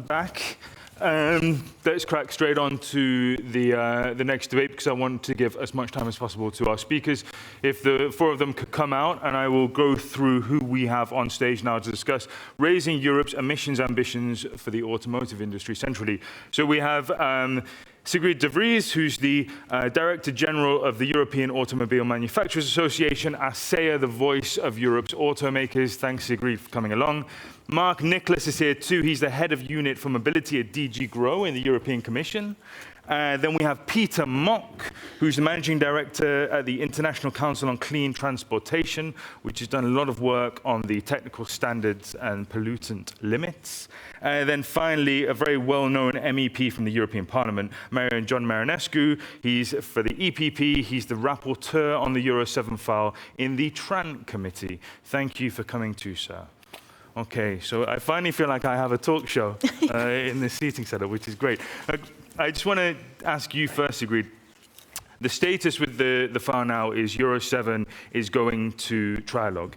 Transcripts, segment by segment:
Back. Let's crack straight on to the next debate, because I want to give as much time as possible to our speakers. If the four of them could come out, and I will go through who we have on stage now to discuss raising Europe's emissions ambitions for the automotive industry centrally. So we have Sigrid de Vries, who's the Director General of the European Automobile Manufacturers Association, ASEA, the voice of Europe's automakers. Thanks, Sigrid, for coming along. Mark Nicholas is here too. He's the Head of Unit for Mobility at DG Grow in the European Commission. Then we have Peter Mock, who's the Managing Director at the International Council on Clean Transportation, which has done a lot of work on the technical standards and pollutant limits. Then finally, a very well-known MEP from the European Parliament, John Marinescu. He's for the EPP. He's the rapporteur on the Euro 7 file in the TRAN committee. Thank you for coming too, sir. Okay, so I finally feel like I have a talk show in this seating setup, which is great. I just want to ask you first, Sigrid. The status with the file now is Euro 7 is going to trilogue.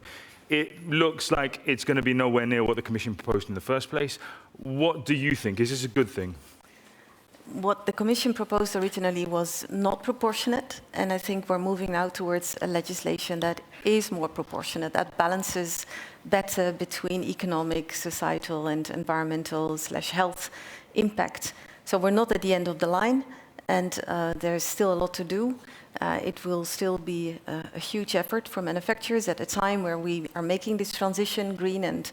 It looks like it's going to be nowhere near what the Commission proposed in the first place. What do you think? Is this a good thing? What the Commission proposed originally was not proportionate, and I think we're moving now towards a legislation that is more proportionate, that balances better between economic, societal and environmental/health impact. So we're not at the end of the line, and there's still a lot to do. It will still be a huge effort for manufacturers at a time where we are making this transition, green and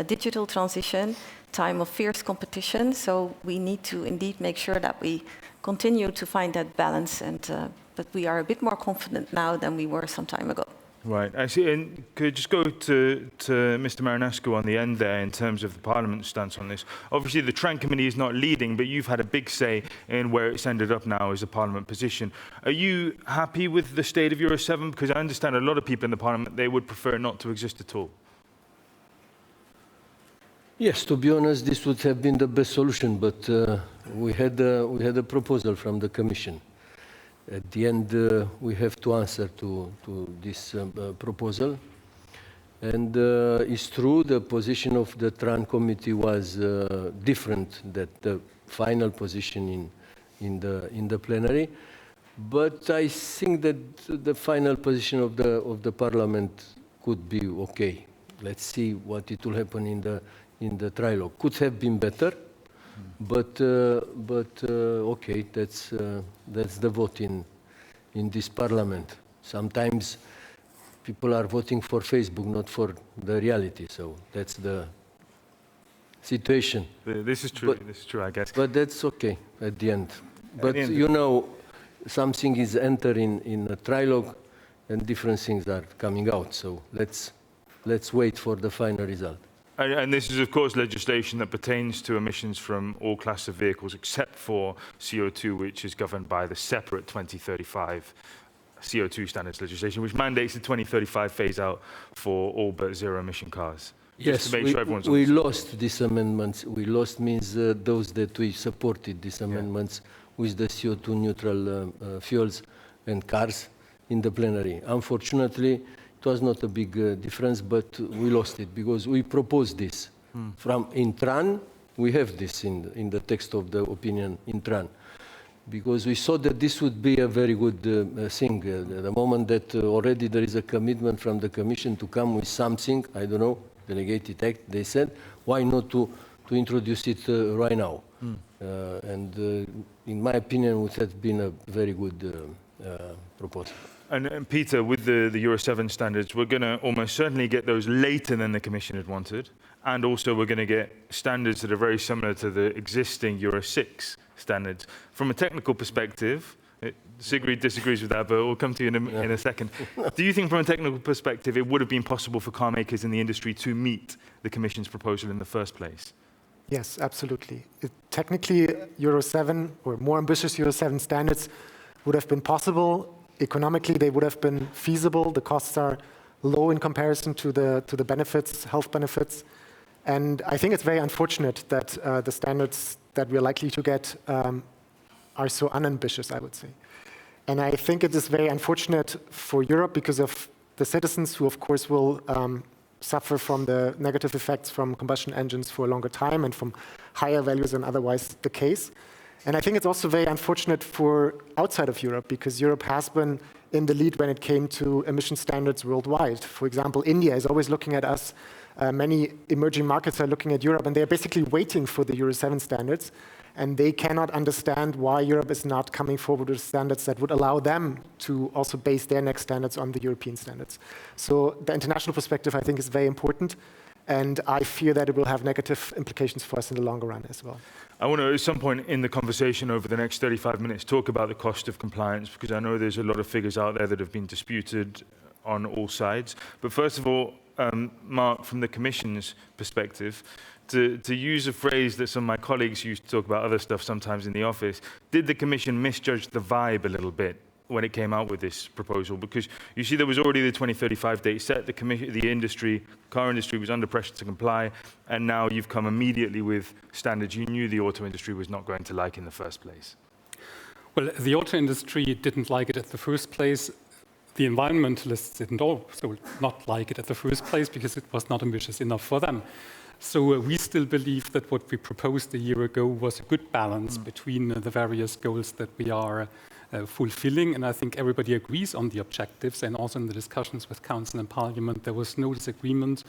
digital transition, time of fierce competition. So we need to indeed make sure that we continue to find that balance, and but we are a bit more confident now than we were some time ago. Right, I see. And could I just go to Mr. Marinescu on the end there in terms of the Parliament's stance on this? Obviously, the TRAN committee is not leading, but you've had a big say in where it's ended up now as a Parliament position. Are you happy with the state of Euro 7? Because I understand a lot of people in the Parliament, they would prefer it not to exist at all. Yes, to be honest, this would have been the best solution, but we had a proposal from the Commission. At the end, we have to answer to this proposal. And it's true, the position of the TRAN committee was different than the final position in the plenary. But I think that the final position of the Parliament could be okay. Let's see what it will happen in the trilogue. Could have been better. But okay, that's the vote in this Parliament. Sometimes people are voting for Facebook, not for the reality. So that's the situation. This is true. This is true, I guess. But that's okay at the end. But you know, something is entering in a trilogue, and different things are coming out. So let's wait for the final result. And this is, of course, legislation that pertains to emissions from all classes of vehicles, except for CO2, which is governed by the separate 2035 CO2 standards legislation, which mandates the 2035 phase-out for all but zero-emission cars. Yes, we lost these amendments. We lost means those that we supported these amendments with the CO2-neutral fuels and cars in the plenary. Unfortunately, it was not a big difference, but we lost it because we proposed this. In TRAN, we have this in the text of the opinion in TRAN, because we saw that this would be a very good thing. The moment that already there is a commitment from the Commission to come with something, I don't know, delegated act, they said, why not to introduce it right now? And in my it would have been a very good proposal. And Peter, with the Euro 7 standards, we're going to almost certainly get those later than the Commission had wanted. And also we're going to get standards that are very similar to the existing Euro 6 standards. From a technical perspective, Sigrid disagrees with that, but we'll come to you in a second. Do you think from a technical perspective it would have been possible for car makers in the industry to meet the Commission's proposal in the first place? Yes, absolutely. Technically, Euro 7 or more ambitious Euro 7 standards would have been possible. Economically, they would have been feasible. The costs are low in comparison to the benefits, health benefits. And I think it's very unfortunate that the standards that we're likely to get are so unambitious, I would say. And I think it is very unfortunate for Europe because of the citizens who, of course, will suffer from the negative effects from combustion engines for a longer time and from higher values than otherwise the case. And I think it's also very unfortunate for outside of Europe, because Europe has been in the lead when it came to emission standards worldwide. For example, India is always looking at us. Many emerging markets are looking at Europe, and they're basically waiting for the Euro 7 standards. And they cannot understand why Europe is not coming forward with standards that would allow them to also base their next standards on the European standards. So the international perspective, I think, is very important. And I fear that it will have negative implications for us in the longer run as well. I want to, at some point in the conversation over the next 35 minutes, talk about the cost of compliance, because I know there's a lot of figures out there that have been disputed on all sides. But first of all, Mark, from the Commission's perspective, to use a phrase that some of my colleagues used to talk about other stuff sometimes in the office, did the Commission misjudge the vibe a little bit when it came out with this proposal? Because you see, there was already the 2035 date set. The industry, car industry, was under pressure to comply, and now you've come immediately with standards you knew the auto industry was not going to like in the first place. Well, the auto industry didn't like it at the first place. The environmentalists didn't also not like it at the first place because it was not ambitious enough for them. So we still believe that what we proposed a year ago was a good balance between the various goals that we are fulfilling. And I think everybody agrees on the objectives. And also in the discussions with Council and Parliament, there was no disagreement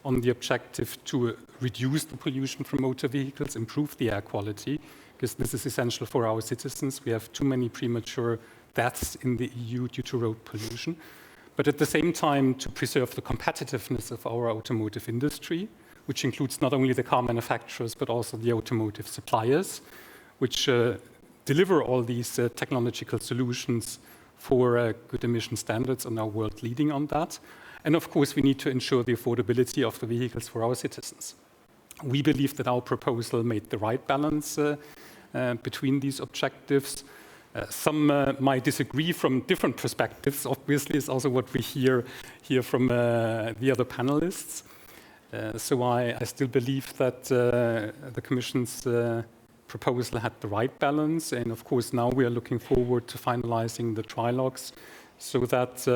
on the objective to reduce the pollution from motor vehicles, improve the air quality, because this is essential for our citizens. We have too many premature deaths in the EU due to road pollution. But at the same time, to preserve the competitiveness of our automotive industry, which includes not only the car manufacturers, but also the automotive suppliers, which deliver all these technological solutions for good emission standards and are world leading on that. And of course, we need to ensure the affordability of the vehicles for our citizens. We believe that our proposal made the right balance between these objectives. Some might disagree from different perspectives. Obviously, it's also what we hear from the other panelists. So I still believe that the Commission's proposal had the right balance. And of course, now we are looking forward to finalizing the trilogues so that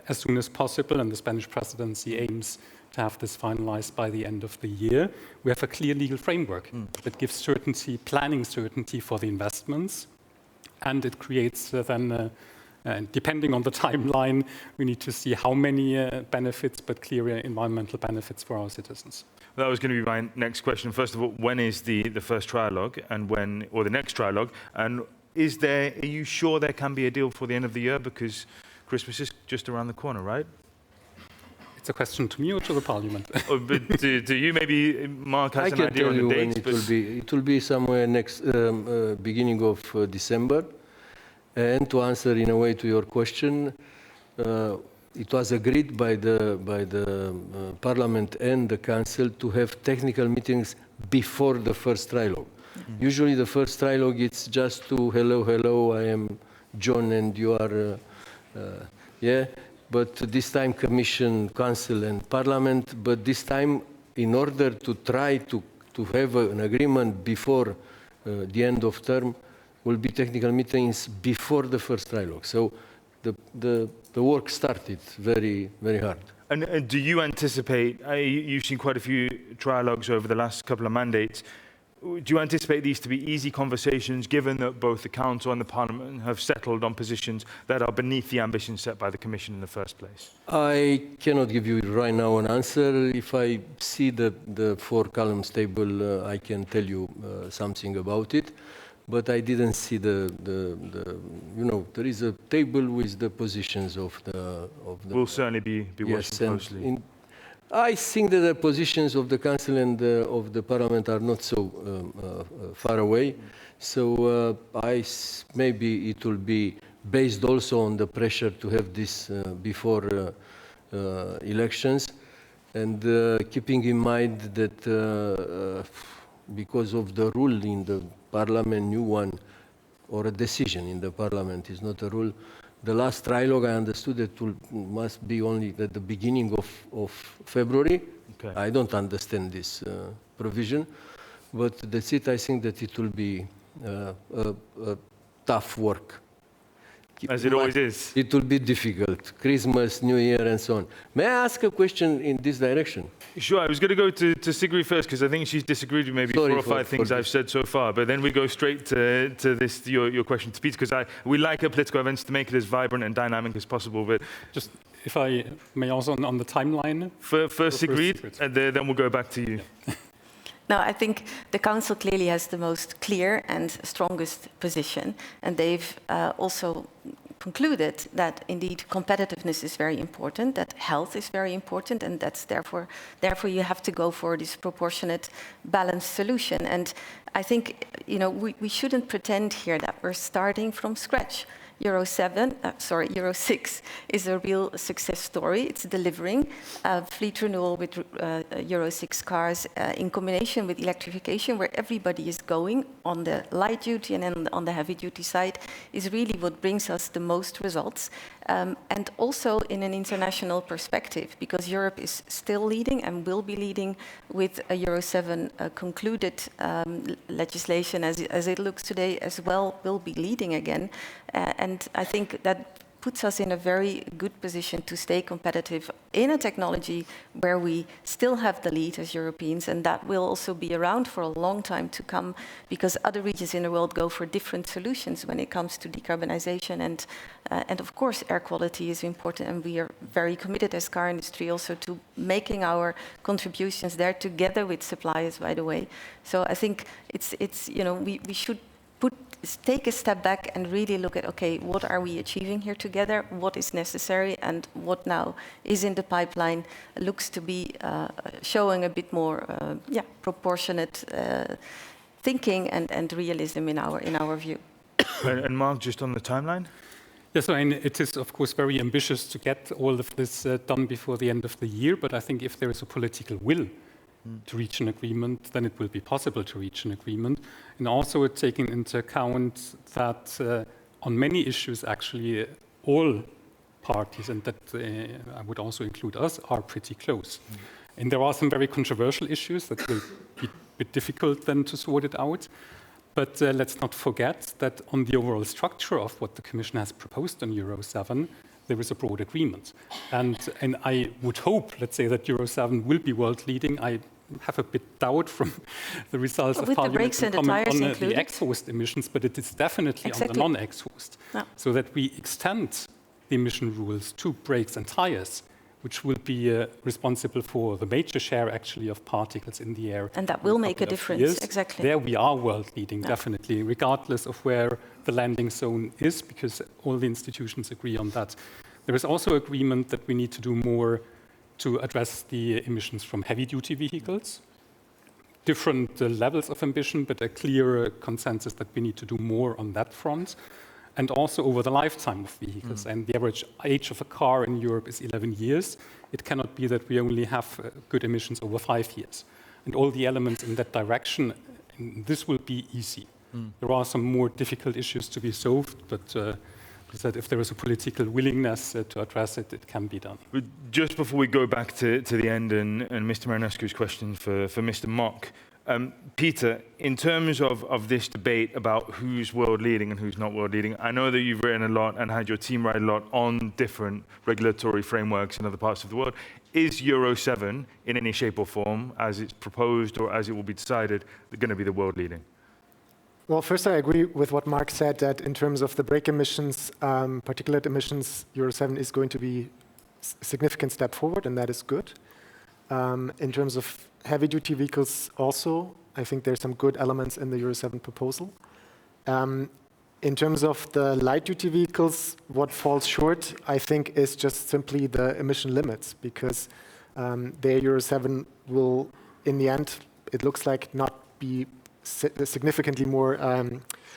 as soon as possible, and the Spanish presidency aims to have this finalized by the end of the year, we have a clear legal framework that gives certainty, planning certainty for the investments. And it creates then depending on the timeline, we need to see how many benefits, but clear environmental benefits for our citizens. That was going to be my next question. First of all, when is the first trilogue, and when, or the next trilogue? And are you sure there can be a deal for the end of the year? Because Christmas is just around the corner, right? It's a question to me or to the Parliament? But to you, maybe Mark has an idea on the dates. It will be somewhere next beginning of December. And to answer in a way to your question, it was agreed by the Parliament and the Council to have technical meetings before the first trilogue. Usually the first trilogue, it's just to hello, I am John and you are, yeah. But this time Commission, Council and Parliament, but this time in order to try to have an agreement before the end of term, will be technical meetings before the first trilogue. So the work started very, very hard. And do you anticipate, you've seen quite a few trilogues over the last couple of mandates, do you anticipate these to be easy conversations, given that both the Council and the Parliament have settled on positions that are beneath the ambition set by the Commission in the first place? I cannot give you right now an answer. If I see the 4 columns table, I can tell you something about it. But I didn't see there is a table with the positions of the. We'll certainly be watching closely. I think that the positions of the Council and of the Parliament are not so far away. So maybe it will be based also on the pressure to have this before elections, and keeping in mind that because of the rule in the Parliament, new one, or a decision in the Parliament is not a rule. The last trilogue, I understood that must be only at the beginning of February. Okay. I don't understand this provision, but that's it. I think that it will be a tough work. as it always is. It will be difficult. Christmas, New Year, and so on. May I ask a question in this direction? Sure, I was going to go to Sigrid first, because I think she's disagreed with maybe Sorry 4 or for 5 things this. I've said so far, but then we go straight to this, your question to Peter, because we like our political events to make it as vibrant and dynamic as possible, but Just if I may also on the timeline. first Sigrid, Sigrid. and then we'll go back to you. No, I think the Council clearly has the most clear and strongest position, and they've also concluded that indeed competitiveness is very important, that health is very important, and that's therefore you have to go for this proportionate, balanced solution. And I think we shouldn't pretend here that we're starting from scratch. Euro 6 is a real success story. It's delivering fleet renewal with Euro 6 cars in combination with electrification, where everybody is going on the light duty and on the heavy duty side, is really what brings us the most results. And also in an international perspective, because Europe is still leading and will be leading with a Euro 7 concluded legislation as it looks today as well, will be leading again. And I think that puts us in a very good position to stay competitive in a technology where we still have the lead as Europeans, and that will also be around for a long time to come, because other regions in the world go for different solutions when it comes to decarbonization, and of course air quality is important, and we are very committed as car industry also to making our contributions there together with suppliers, by the way. So I think we should take a step back and really look at, okay, what are we achieving here together? What is necessary, and what now is in the pipeline looks to be showing a bit more proportionate thinking and realism in our view. And Mark, just on the timeline? Yes, I mean, it is of course very ambitious to get all of this done before the end of the year, but I think if there is a political will to reach an agreement, then it will be possible to reach an agreement. And also taking into account that on many issues, actually, all parties, and that I would also include us, are pretty close. And there are some very controversial issues that will be a bit difficult then to sort it out. But let's not forget that on the overall structure of what the Commission has proposed on Euro 7, there is a broad agreement. And I would hope, let's say, that Euro 7 will be world leading. I have a bit doubt from the results of Parliament and on the exhaust emissions, but it is definitely on the non-exhaust. Yeah. So that we extend the emission rules to brakes and tires, which will be responsible for the major share, actually, of particles in the air. And that will make a difference, exactly. There we are world leading, definitely, regardless of where the landing zone is, because all the institutions agree on that. There is also agreement that we need to do more to address the emissions from heavy-duty vehicles. Different levels of ambition, but a clear consensus that we need to do more on that front. And also over the lifetime of vehicles. And the average age of a car in Europe is 11 years. It cannot be that we only have good emissions over 5 years. And all the elements in that direction, this will be easy. There are some more difficult issues to be solved, but that if there is a political willingness to address it, it can be done. But just before we go back to the end and Mr. Marinescu's question for Mr. Mock, Peter, in terms of this debate about who's world leading and who's not world leading, I know that you've written a lot and had your team write a lot on different regulatory frameworks in other parts of the world. Is Euro 7, in any shape or form, as it's proposed or as it will be decided, going to be the world leading? Well, first I agree with what Mark said, that in terms of the brake emissions, particulate emissions, Euro 7 is going to be a significant step forward, and that is good. In terms of heavy-duty vehicles also, I think there's some good elements in the Euro 7 proposal. In terms of the light-duty vehicles, what falls short, I think, is just simply the emission limits, because their Euro 7 will, in the end, it looks like not be significantly more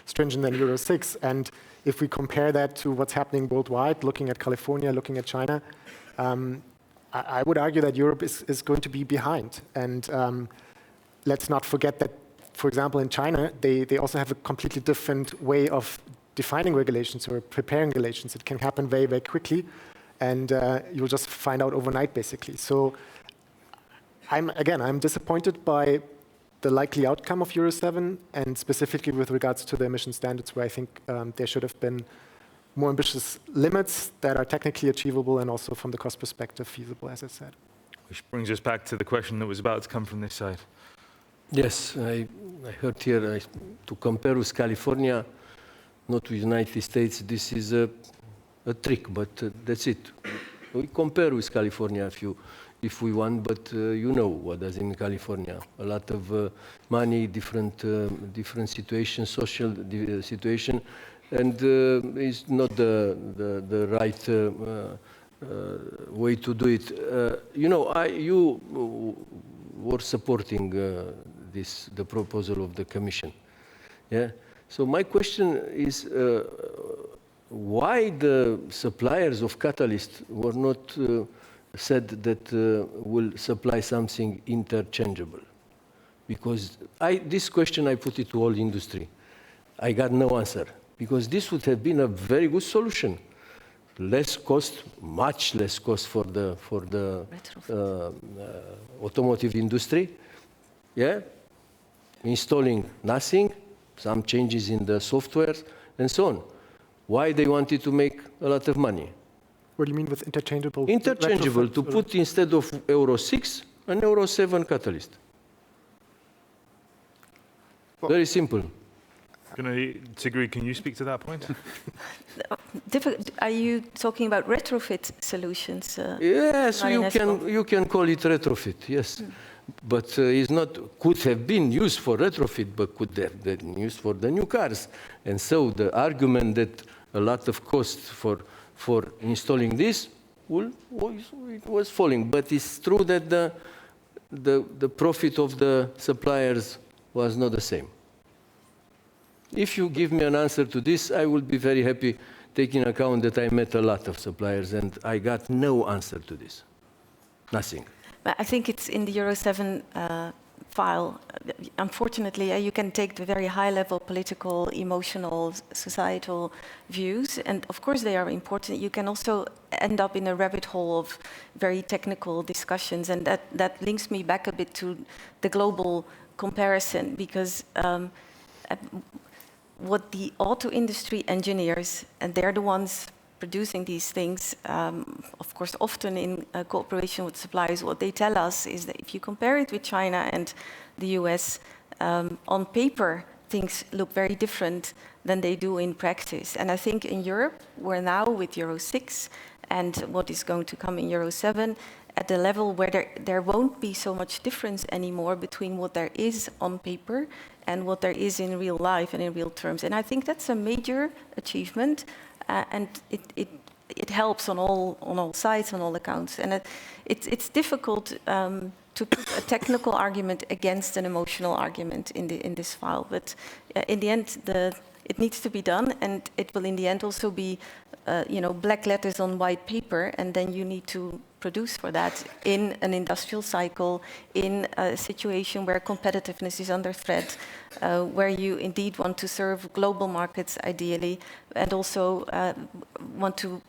stringent than Euro 6. And if we compare that to what's happening worldwide, looking at California, looking at China, I would argue that Europe is going to be behind. And let's not forget that, for example, in China, they also have a completely different way of defining regulations or preparing regulations. It can happen very, very quickly, and you'll just find out overnight, basically. So I'm disappointed by the likely outcome of Euro 7, and specifically with regards to the emission standards, where I think there should have been more ambitious limits that are technically achievable and also from the cost perspective feasible, as I said. Which brings us back to the question that was about to come from this side. Yes, I heard here to compare with California, not with United States, this is a trick, but that's it. We compare with California if we want, but you know what does in California. A lot of money, different situation, social situation, and it's not the right way to do it. You know, you were supporting the proposal of the Commission. Yeah. So my question is, why the suppliers of catalysts were not said that will supply something interchangeable? Because this question I put it to all industry. I got no answer, because this would have been a very good solution. Less cost, much less cost for the automotive industry. Yeah, installing nothing, some changes in the software, and so on. Why they wanted to make a lot of money? What do you mean with interchangeable? Interchangeable, to put instead of Euro 6, an Euro 7 catalyst. Well, very simple. Sigrid, can you speak to that point? Are you talking about retrofit solutions? Yes, you can call it retrofit, yes. But it's not, could have been used for retrofit, but could have been used for the new cars. And so the argument that a lot of cost for installing this was falling. But it's true that the profit of the suppliers was not the same. If you give me an answer to this, I will be very happy, taking account that I met a lot of suppliers and I got no answer to this. Nothing. I think it's in the Euro 7 file. Unfortunately, you can take the very high-level political, emotional, societal views, and of course they are important. You can also end up in a rabbit hole of very technical discussions, and that links me back a bit to the global comparison, because what the auto industry engineers, and they're the ones producing these things, of course, often in cooperation with suppliers, what they tell us is that if you compare it with China and the US, on paper, things look very different than they do in practice. And I think in Europe, we're now with Euro 6 and what is going to come in Euro 7, at the level where there won't be so much difference anymore between what there is on paper and what there is in real life and in real terms. And I think that's a major achievement, and it helps on all sides, on all accounts. And it's difficult to put a technical argument against an emotional argument in this file. But in the end, it needs to be done, and it will in the end also be black letters on white paper, and then you need to produce for that in an industrial cycle, in a situation where competitiveness is under threat, where you indeed want to serve global markets ideally, and also want to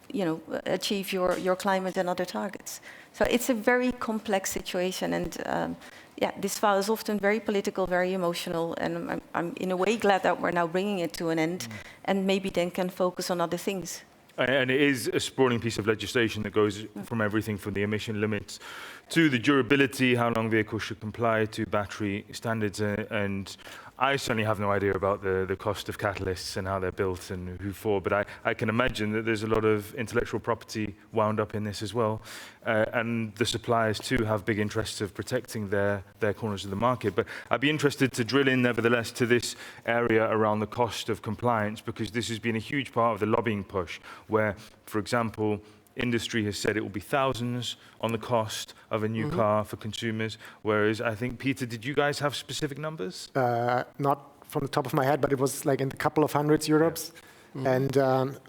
achieve your climate and other targets. So it's a very complex situation, and this file is often very political, very emotional, and I'm in a way glad that we're now bringing it to an end, and maybe then can focus on other things. And it is a sprawling piece of legislation that goes from everything from the emission limits to the durability, how long vehicles should comply, to battery standards. And I certainly have no idea about the cost of catalysts and how they're built and who for, but I can imagine that there's a lot of intellectual property wound up in this as well. And the suppliers too have big interests of protecting their corners of the market. But I'd be interested to drill in nevertheless to this area around the cost of compliance, because this has been a huge part of the lobbying push, where, for example, industry has said it will be thousands on the cost of a new car for consumers, whereas I think, Peter, did you guys have specific numbers? Not from the top of my head, but it was like in a couple of hundreds euros, and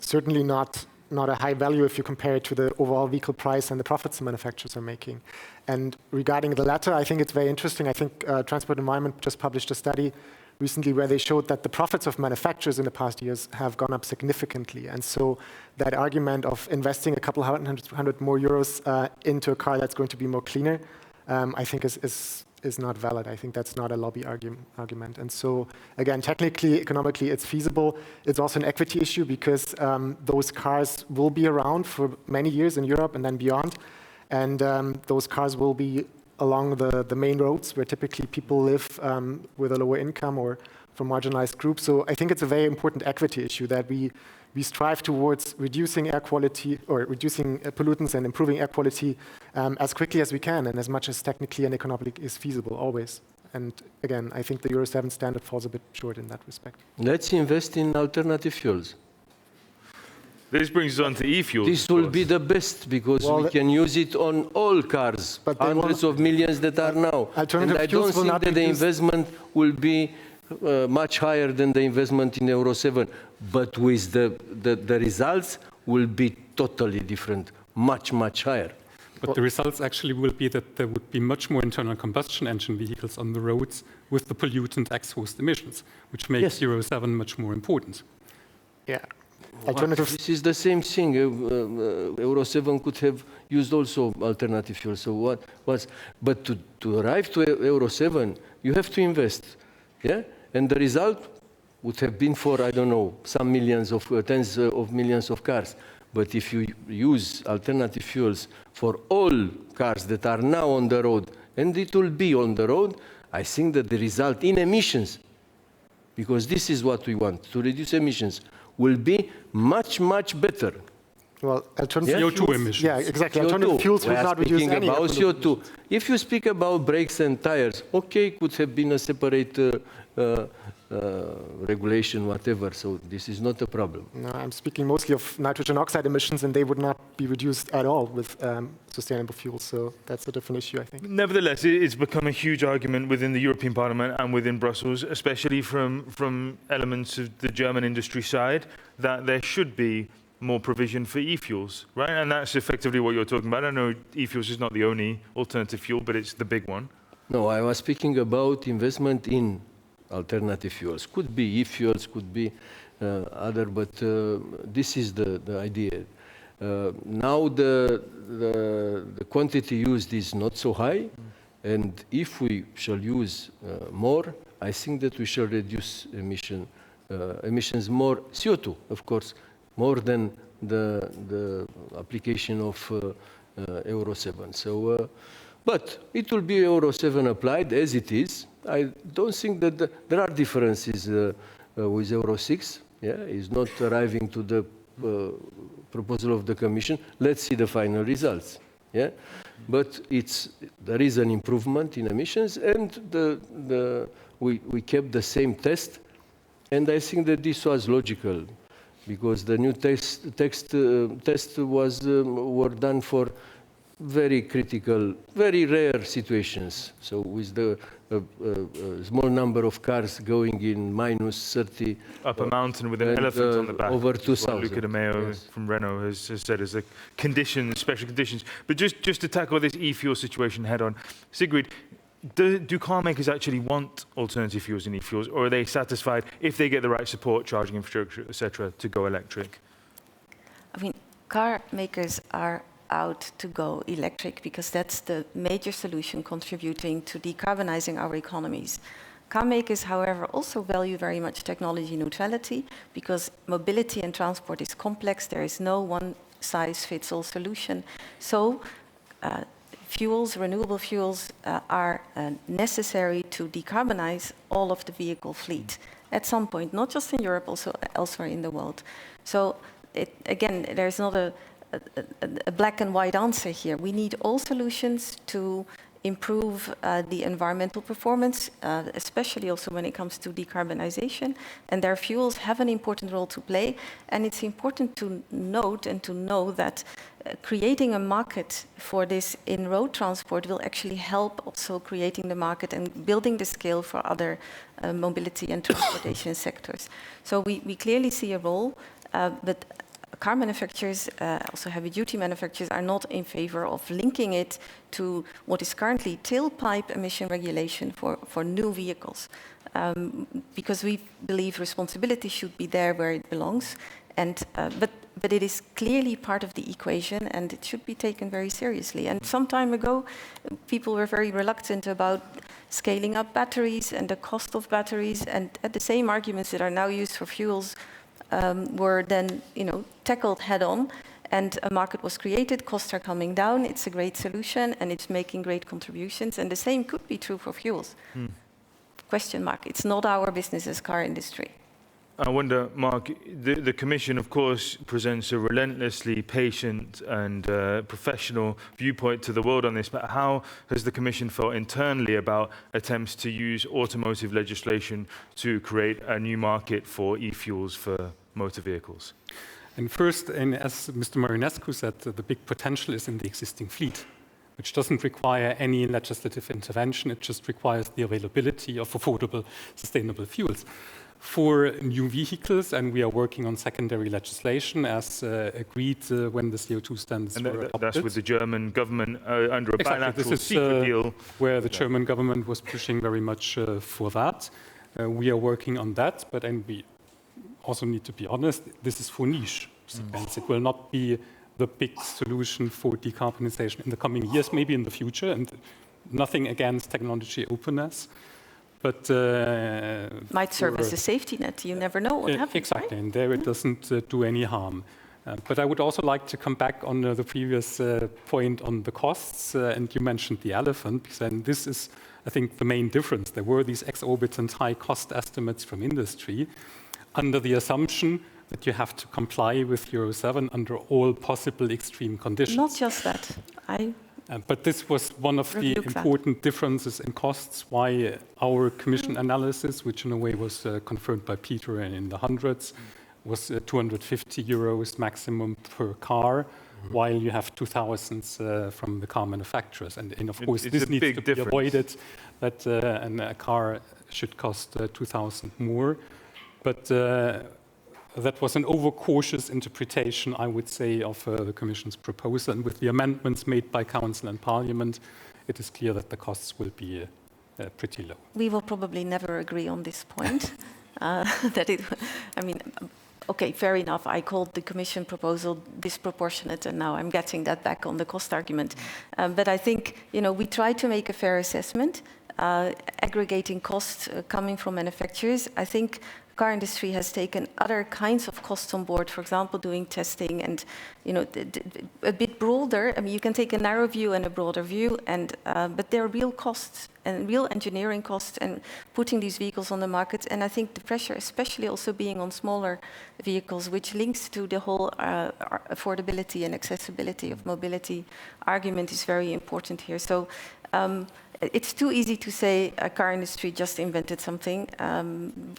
certainly not a high value if you compare it to the overall vehicle price and the profits the manufacturers are making. And regarding the latter, I think it's very interesting. I think Transport Environment just published a study recently where they showed that the profits of manufacturers in the past years have gone up significantly. And so that argument of investing a couple hundred more euros into a car that's going to be more cleaner, I think is is not valid. I think that's not a lobby argument. And so, again, technically, economically, it's feasible. It's also an equity issue because those cars will be around for many years in Europe and then beyond. And those cars will be along the main roads where typically people live with a lower income or from marginalized groups. So I think it's a very important equity issue that we strive towards reducing air quality or reducing pollutants and improving air quality as quickly as we can and as much as technically and economically is feasible, always. And again, I think the Euro 7 standard falls a bit short in that respect. Let's invest in alternative fuels. This brings us on to e-fuels. This will be the best because we can use it on all cars, hundreds of millions that are now. And I don't think that the investment will be much higher than the investment in Euro 7, but with the results will be totally different, much, much higher. But the results actually will be that there would be much more internal combustion engine vehicles on the roads with the pollutant exhaust emissions, which makes Euro 7 much more important. Yeah. This is the same thing. Euro 7 could have used also alternative fuels. So but to arrive to Euro 7, you have to invest. Yeah? And the result would have been for, I don't know, some millions of, tens of millions of cars. But if you use alternative fuels for all cars that are now on the road, and it will be on the road, I think that the result in emissions, because this is what we want, to reduce emissions, will be much, much better. Well, alternative CO2 emissions. Yeah, exactly. CO2. Alternative fuels will not reduce any about CO2. If you speak about brakes and tires, okay, could have been a separate regulation, whatever. So this is not a problem. No, I'm speaking mostly of nitrogen oxide emissions, and they would not be reduced at all with sustainable fuels. So that's a different issue, I think. Nevertheless, it's become a huge argument within the European Parliament and within Brussels, especially from elements of the German industry side, that there should be more provision for e-fuels, right? And that's effectively what you're talking about. I know e-fuels is not the only alternative fuel, but it's the big one. No, I was speaking about investment in alternative fuels. Could be e-fuels, could be other, but this is the idea. Now the quantity used is not so high, and if we shall use more, I think that we shall reduce emissions more, CO2, of course, more than the application of Euro 7. So, but it will be Euro 7 applied as it is. I don't think that there are differences with Euro 6. Yeah, it's not arriving to the proposal of the Commission. Let's see the final results. Yeah, but there is an improvement in emissions, and we kept the same test, and I think that this was logical, because the new tests were done for very critical, very rare situations. So with the small number of cars going in -30 up a mountain with an elephant on the back, over 2,000. Luca De Meo from Renault has said as a condition, special conditions. But just to tackle this e-fuel situation head on, Sigrid, do car makers actually want alternative fuels and e-fuels, or are they satisfied if they get the right support, charging infrastructure, etc., to go electric? I mean, car makers are out to go electric because that's the major solution contributing to decarbonizing our economies. Car makers, however, also value very much technology neutrality because mobility and transport is complex. There is no one-size-fits-all solution. So fuels, renewable fuels, are necessary to decarbonize all of the vehicle fleet at some point, not just in Europe, also elsewhere in the world. So again, there's not a black and white answer here. We need all solutions to improve the environmental performance, especially also when it comes to decarbonization. And their fuels have an important role to play. And it's important to note and to know that creating a market for this in road transport will actually help also creating the market and building the scale for other mobility and transportation sectors. So we clearly see a role, but car manufacturers, also heavy-duty manufacturers, are not in favor of linking it to what is currently tailpipe emission regulation for new vehicles, because we believe responsibility should be there where it belongs. And but but it is clearly part of the equation, and it should be taken very seriously. And some time ago, people were very reluctant about scaling up batteries and the cost of batteries, and the same arguments that are now used for fuels were then, tackled head-on, and a market was created. Costs are coming down. It's a great solution, and it's making great contributions. And the same could be true for fuels. Question mark. It's not our business as car industry. I wonder, Mark, the Commission, of course, presents a relentlessly patient and professional viewpoint to the world on this, but how has the Commission felt internally about attempts to use automotive legislation to create a new market for e-fuels for motor vehicles? And first, and as Mr. Marinescu said, the big potential is in the existing fleet, which doesn't require any legislative intervention. It just requires the availability of affordable, sustainable fuels. For new vehicles, and we are working on secondary legislation as agreed when the CO2 standards were adopted. That's with the German government under a bilateral secret deal. Where the German government was pushing very much for that. We are working on that, but then we also need to be honest, this is for niche segments. It will not be the big solution for decarbonization in the coming years, maybe in the future, and nothing against technology openness. But might serve as a safety net. You never know what happens. Exactly, right? and there it doesn't do any harm. But I would also like to come back on the previous point on the costs, and you mentioned the elephant, because then this is, I think, the main difference. There were these exorbitant high cost estimates from industry under the assumption that you have to comply with Euro 7 under all possible extreme conditions. Not just that. But this was one of the important differences in costs, why our Commission analysis, which in a way was confirmed by Peter and in the hundreds, was 250 euros maximum per car, while you have 2,000 from the car manufacturers. And of course, this needs to be avoided, that a car should cost 2,000 more. But that was an overcautious interpretation, I would say, of the Commission's proposal. And with the amendments made by Council and Parliament, it is clear that the costs will be pretty low. We will probably never agree on this point. Okay, fair enough. I called the Commission proposal disproportionate, and now I'm getting that back on the cost argument. But I think, we try to make a fair assessment, aggregating costs coming from manufacturers. I think car industry has taken other kinds of costs on board, for example, doing testing and, a bit broader. I mean, you can take a narrow view and a broader view, but there are real costs and real engineering costs and putting these vehicles on the market. And I think the pressure, especially also being on smaller vehicles, which links to the whole affordability and accessibility of mobility argument, is very important here. So it's too easy to say a car industry just invented something.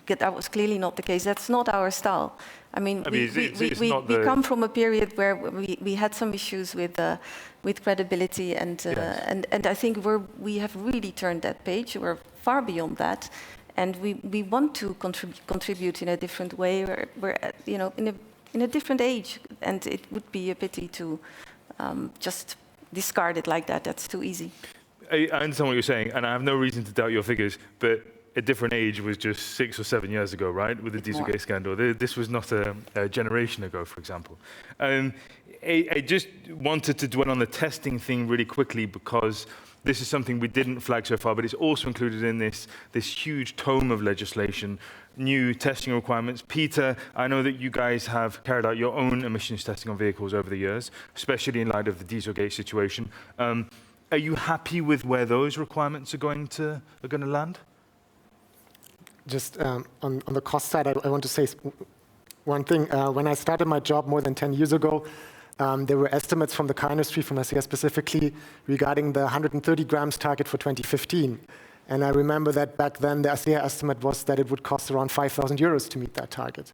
That was clearly not the case. That's not our style. We come from a period where we had some issues with credibility, and I think we have really turned that page. We're far beyond that, and we want to contribute in a different way. We're in a different age, and it would be a pity to just discard it like that. That's too easy. I understand what you're saying, and I have no reason to doubt your figures, but a different age was just 6 or 7 years ago, right, with the Dieselgate scandal. This was not a generation ago, for example. I just wanted to dwell on the testing thing really quickly, because this is something we didn't flag so far, but it's also included in this huge tome of legislation, new testing requirements. Peter, I know that you guys have carried out your own emissions testing on vehicles over the years, especially in light of the Dieselgate situation. Are you happy with where those requirements are going to land? Just on the cost side, I want to say one thing. When I started my job more than 10 years ago, there were estimates from the car industry, from SES specifically, regarding the 130 grams target for 2015. And I remember that back then the SES estimate was that it would cost around 5,000 euros to meet that target.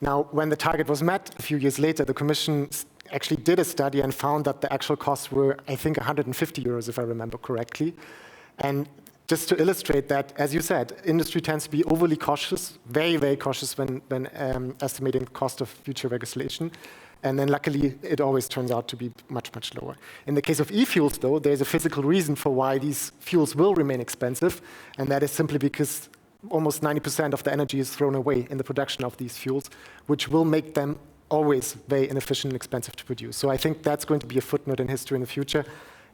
Now, when the target was met a few years later, the Commission actually did a study and found that the actual costs were, I think, 150 euros, if I remember correctly. And just to illustrate that, as you said, industry tends to be overly cautious, very, very cautious when estimating the cost of future legislation. And then luckily, it always turns out to be much, much lower. In the case of e-fuels, though, there's a physical reason for why these fuels will remain expensive, and that is simply because almost 90% of the energy is thrown away in the production of these fuels, which will make them always very inefficient and expensive to produce. So I think that's going to be a footnote in history in the future.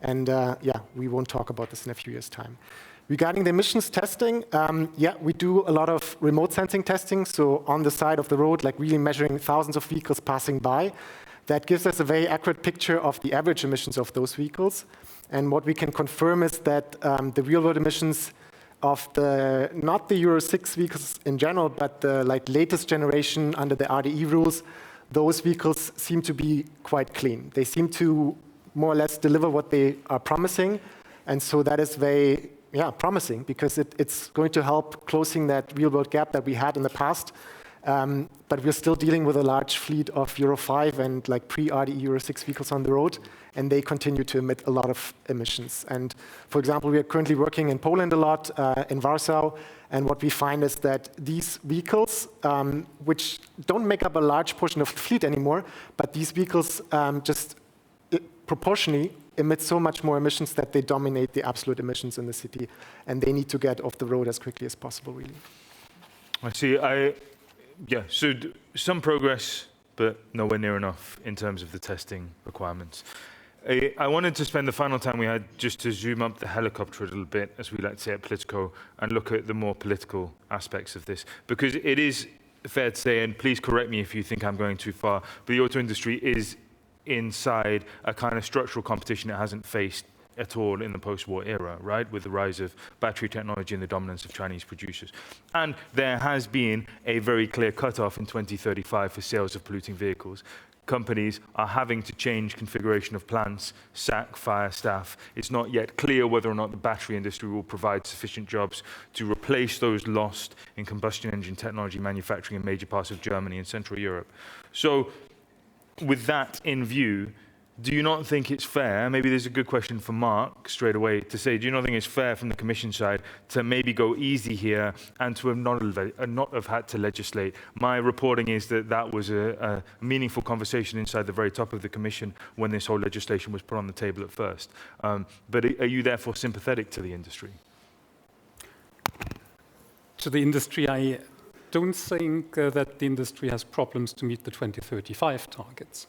And yeah, we won't talk about this in a few years' time. Regarding the emissions testing, yeah, we do a lot of remote sensing testing. So on the side of the road, like really measuring thousands of vehicles passing by. That gives us a very accurate picture of the average emissions of those vehicles. And what we can confirm is that the real-world emissions of the, not the Euro 6 vehicles in general, but the latest generation under the RDE rules, those vehicles seem to be quite clean. They seem to more or less deliver what they are promising. And so that is very promising, because it's going to help closing that real-world gap that we had in the past. But we're still dealing with a large fleet of Euro 5 and pre-RDE Euro 6 vehicles on the road, and they continue to emit a lot of emissions. And for example, we are currently working in Poland a lot, in Warsaw, and what we find is that these vehicles, which don't make up a large portion of the fleet anymore, but these vehicles just proportionally emit so much more emissions that they dominate the absolute emissions in the city, and they need to get off the road as quickly as possible, really. I see. Yeah, so some progress, but nowhere near enough in terms of the testing requirements. I wanted to spend the final time we had just to zoom up the helicopter a little bit, as we like to say at Politico, and look at the more political aspects of this. Because it is fair to say, and please correct me if you think I'm going too far, but the auto industry is inside a kind of structural competition it hasn't faced at all in the post-war era, right? With the rise of battery technology and the dominance of Chinese producers. And there has been a very clear cutoff in 2035 for sales of polluting vehicles. Companies are having to change configuration of plants, sack, fire staff. It's not yet clear whether or not the battery industry will provide sufficient jobs to replace those lost in combustion engine technology manufacturing in major parts of Germany and Central Europe. So with that in view, do you not think it's fair, maybe there's a good question for Mark straight away, to say, do you not think it's fair from the Commission side to maybe go easy here and to have not have had to legislate? My reporting is that that was a meaningful conversation inside the very top of the Commission when this whole legislation was put on the table at first. But are you therefore sympathetic to the industry? To the industry, I don't think that the industry has problems to meet the 2035 targets.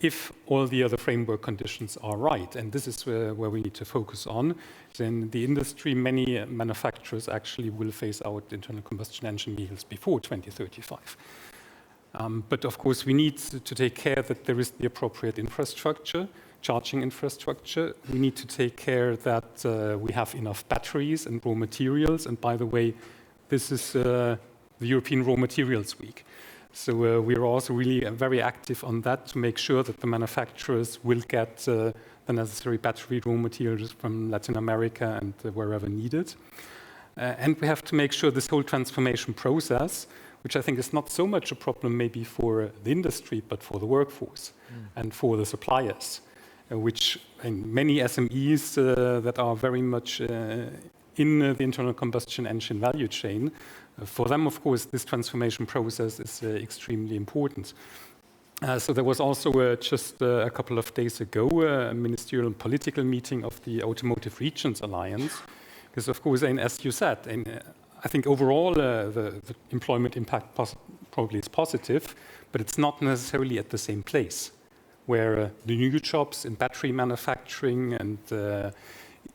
If all the other framework conditions are right, and this is where we need to focus on, then the industry, many manufacturers actually will phase out internal combustion engine vehicles before 2035. But of course, we need to take care that there is the appropriate infrastructure, charging infrastructure. We need to take care that we have enough batteries and raw materials. And by the way, this is the European Raw Materials Week. So we are also really very active on that to make sure that the manufacturers will get the necessary battery raw materials from Latin America and wherever needed. And we have to make sure this whole transformation process, which I think is not so much a problem maybe for the industry, but for the workforce and for the suppliers, which in many SMEs that are very much in the internal combustion engine value chain, for them, of course, this transformation process is extremely important. So there was also just a couple of days ago a ministerial and political meeting of the Automotive Regions Alliance, because of course, and as you said, I think overall the employment impact probably is positive, but it's not necessarily at the same place, where the new jobs in battery manufacturing and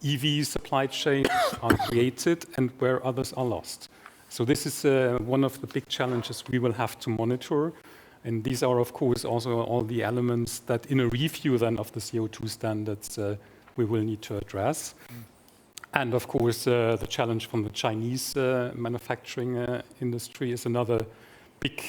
EV supply chains are created and where others are lost. So this is one of the big challenges we will have to monitor. And these are, of course, also all the elements that in a review then of the CO2 standards we will need to address. And of course, the challenge from the Chinese manufacturing industry is another big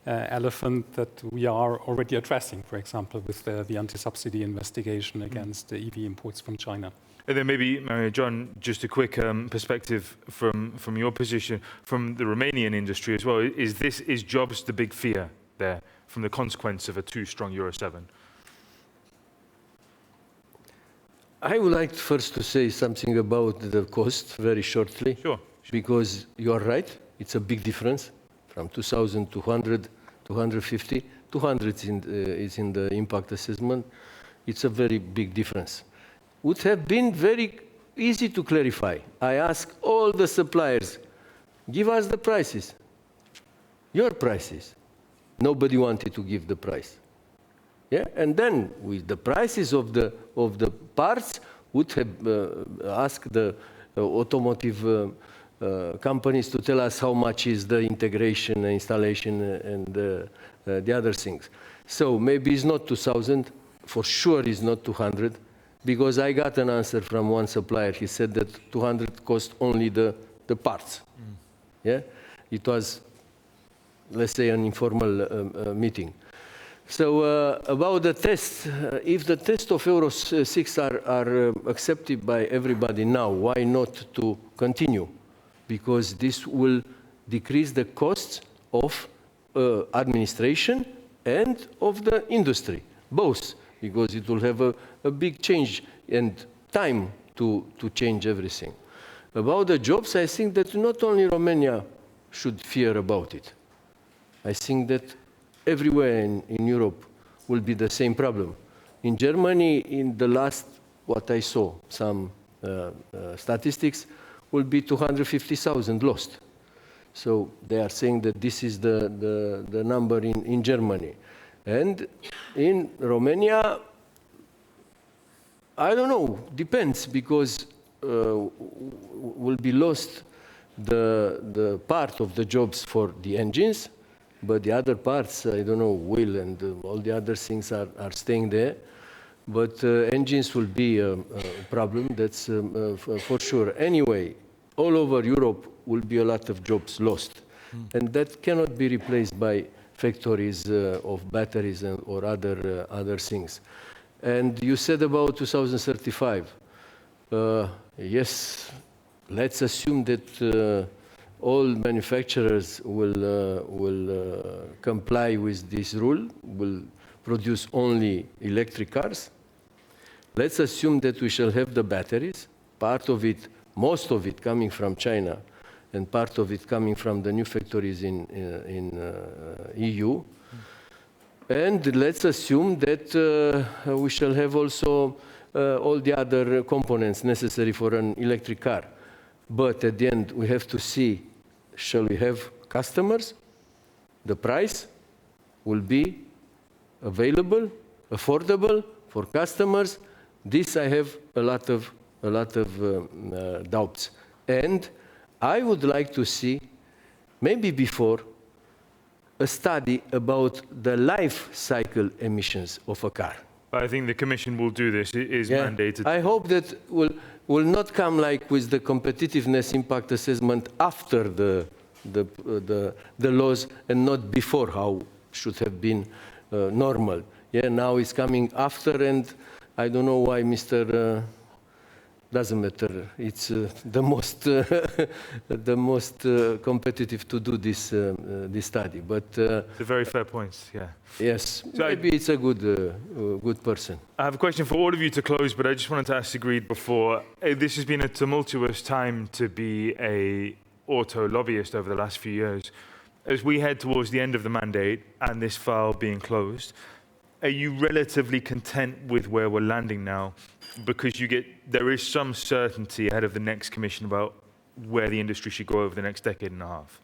elephant that we are already addressing, for example, with the anti-subsidy investigation against EV imports from China. And then maybe, John, just a quick perspective from your position, from the Romanian industry as well. Is jobs the big fear there from the consequence of a too strong Euro 7? I would like first to say something about the cost very shortly. Sure. Because you are right, it's a big difference from 2,200 to 150. 200 is in the impact assessment. It's a very big difference. Would have been very easy to clarify. I ask all the suppliers, give us the prices, your prices. Nobody wanted to give the price. Yeah, and then with the prices of the parts, would have asked the automotive companies to tell us how much is the integration, installation, and the other things. So maybe it's not 2,000. For sure, it's not 200, because I got an answer from one supplier. He said that 200 cost only the parts. Yeah, it was, let's say, an informal meeting. So about the tests, if the tests of Euro 6 are accepted by everybody now, why not to continue? Because this will decrease the costs of administration and of the industry, both, because it will have a big change and time to change everything. About the jobs, I think that not only Romania should fear about it. I think that everywhere in Europe will be the same problem. In Germany, in the last, what I saw, some statistics, will be 250,000 lost. So they are saying that this is the number in Germany. And in Romania, I don't know, depends, because will be lost the part of the jobs for the engines, but the other parts, I don't know, wheel and all the other things are staying there. But engines will be a problem, that's for sure. Anyway, all over Europe will be a lot of jobs lost. And that cannot be replaced by factories of batteries or other things. And you said about 2035. Yes, let's assume that all manufacturers will comply with this rule, will produce only electric cars. Let's assume that we shall have the batteries, part of it, most of it coming from China, and part of it coming from the new factories in EU. And let's assume that we shall have also all the other components necessary for an electric car. But at the end, we have to see, shall we have customers? The price will be available, affordable for customers. This I have a lot of doubts. And I would like to see, maybe before, a study about the life cycle emissions of a car. I think the Commission will do this. It is mandated. I hope that will not come like with the competitiveness impact assessment after the laws and not before, how should have been normal. Yeah, now it's coming after, and I don't know why Mr. Doesn't matter. It's the most competitive to do this study. But it's a very fair point. Yeah. Yes, so maybe it's a good person. I have a question for all of you to close, but I just wanted to ask Sigrid before. This has been a tumultuous time to be a auto lobbyist over the last few years. As we head towards the end of the mandate and this file being closed, are you relatively content with where we're landing now? Because there is some certainty ahead of the next Commission about where the industry should go over the next decade and a half.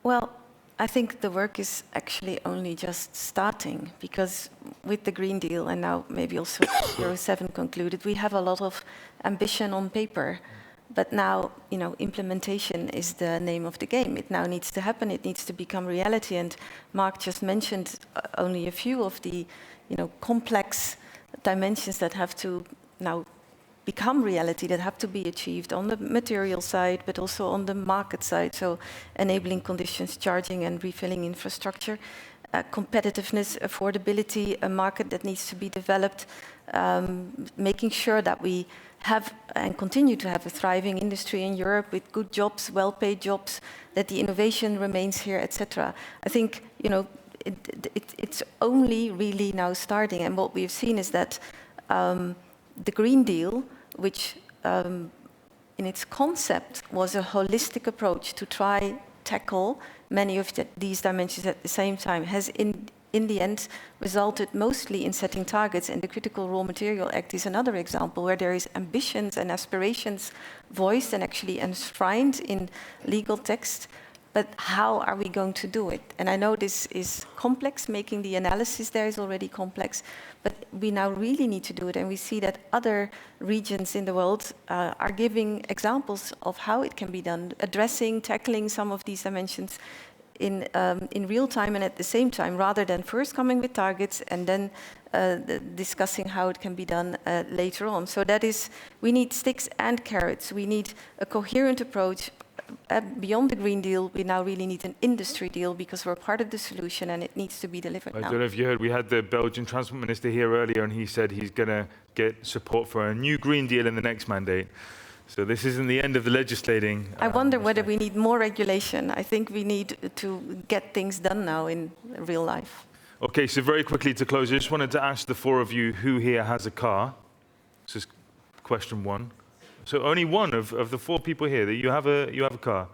Well, I think the work is actually only just starting, because with the Green Deal and now maybe also Euro 7 concluded, we have a lot of ambition on paper. But now, implementation is the name of the game. It now needs to happen. It needs to become reality. And Mark just mentioned only a few of the, complex dimensions that have to now become reality, that have to be achieved on the material side, but also on the market side. So enabling conditions, charging and refilling infrastructure, competitiveness, affordability, a market that needs to be developed, making sure that we have and continue to have a thriving industry in Europe with good jobs, well-paid jobs, that the innovation remains here, etc. I think, it's only really now starting, and what we've seen is that the Green Deal, which in its concept was a holistic approach to tackle many of these dimensions at the same time, has in the end resulted mostly in setting targets, and the Critical Raw Material Act is another example where there is ambitions and aspirations voiced and actually enshrined in legal text, But how are we going to do it? And I know this is complex, making the analysis there is already complex, but we now really need to do it. And we see that other regions in the world are giving examples of how it can be done, addressing, tackling some of these dimensions in real time and at the same time, rather than first coming with targets and then discussing how it can be done later on. So that is, we need sticks and carrots. We need a coherent approach. Beyond the Green Deal, we now really need an industry deal because we're part of the solution and it needs to be delivered I now. don't know if you heard, we had the Belgian Transport Minister here earlier and he said he's going to get support for a new Green Deal in the next mandate. So this isn't the end of the legislating. I wonder whether we need more regulation. I think we need to get things done now in real life. Okay, so very quickly to close, I just wanted to ask the four of you who here has a car. This is question one. So only one of the four people here that you have a car.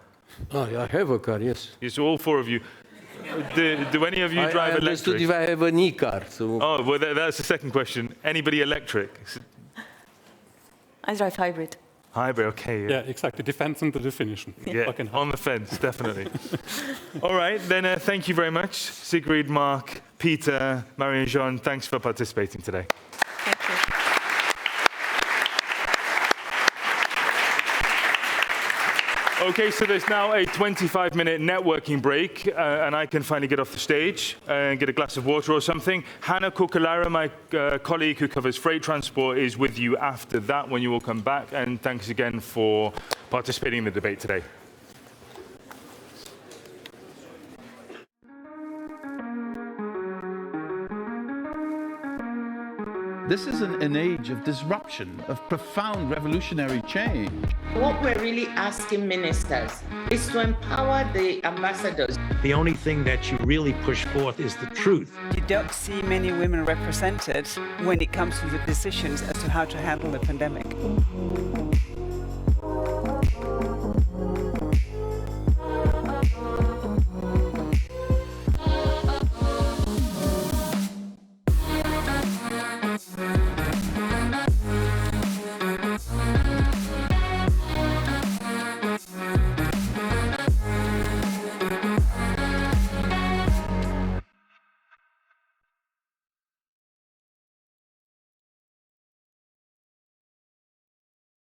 Oh, I have a car, yes. Yeah, so all four of you. Do any of you drive I understood electric? if I have an e-car. So Oh, well, that's the second question. Anybody electric? I drive hybrid. Hybrid, okay. Yeah, exactly. Depends on the definition. Yeah, Plug-in on the fence, definitely. All right, then thank you very much. Sigrid, Mark, Peter, Marie-Jean, thanks for participating today. Thank you. Okay, so there's now a 25-minute networking break, and I can finally get off the stage and get a glass of water or something. Hannah Kukalara, my colleague who covers freight transport, is with you after that when you all come back. And thanks again for participating in the debate today. This is an age of disruption, of profound revolutionary change. What we're really asking ministers is to empower the ambassadors. The only thing that you really push forth is the truth. You don't see many women represented when it comes to the decisions as to how to handle the pandemic.